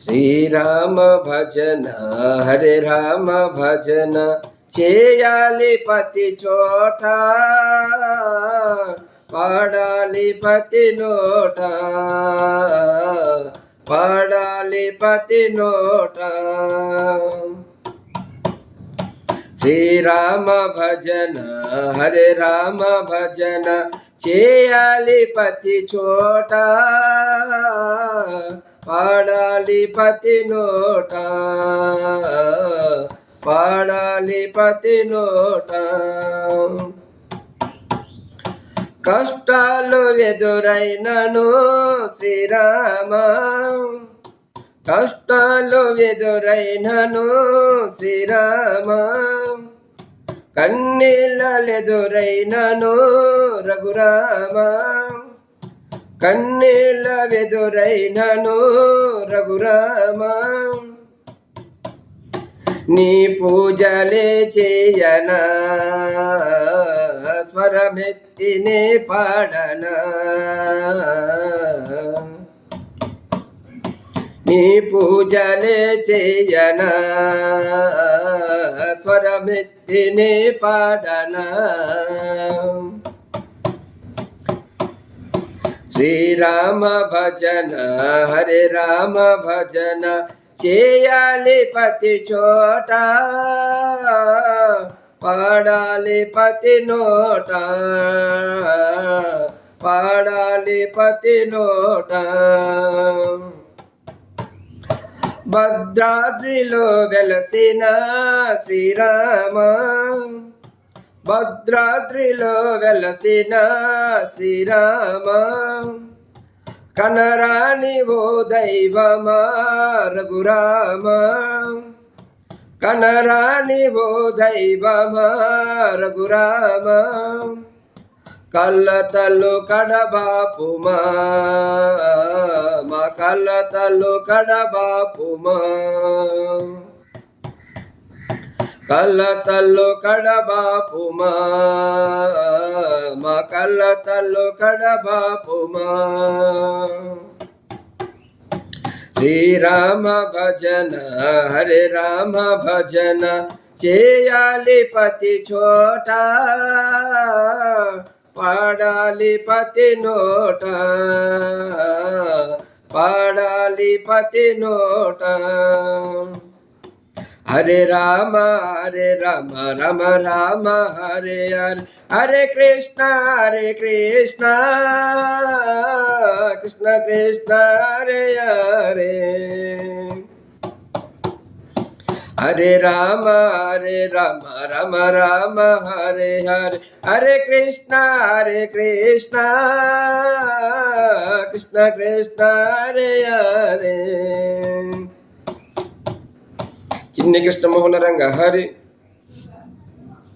శ్రీరామ భజన హరే రామ భజన చేయాలి ప్రతి చోట, పాడాలి ప్రతి నోట, పాడాలి ప్రతి నోట. శ్రీరామ భజన హరే రామ భజన చేయాలి ప్రతి చోట, పాడాలి ప్రతి నోట, పాడాలి ప్రతి నోట. కష్టాలు ఎదురైనను శ్రీరామ, కష్టాలు ఎదురైనను శ్రీరామ, కన్నీళ్ళెదురైనను రఘురామ, కన్నీళ్ళెదురైనను రఘురామ. నీ పూజలే చేయనా, స్వరమెత్తినే పాడనా, నీ పూజలే చేయనా, స్వరమెత్తినే పాడనా. శ్రీరామ భజన హరే రామ భజన చేయాలి ప్రతి చోట, పాడాలి ప్రతి నోట, పాడాలి ప్రతి నోట. భద్రాద్రిలో వెలసిన శ్రీరామ, భద్రాద్రిలో వెలసిన శ్రీరామ, కనరాని ఓ దైవమా రఘురామ, కనరాని ఓ దైవమా రఘురామ. కళ్ళతలు కడబాపుమా, మా కళ్ళతలు కడబాపుమా, కళ్ళతలు కడబాపుమా, మా కళ్ళతలు కడబాపుమా. శ్రీరామ భజన హరే రామ భజన చేయాలి ప్రతి చోట, పాడాలి ప్రతి నోట, పాడాలి ప్రతి నోట. హరే రామ రామ రామ హరే హరే, హరే కృష్ణ కృష్ణ కృష్ణ హరే హరే. హరే రామ రామ రామ హరే హరే, హరే కృష్ణ కృష్ణ కృష్ణ హరే హరే. చిన్ని కృష్ణ మోహన రంగ హరి.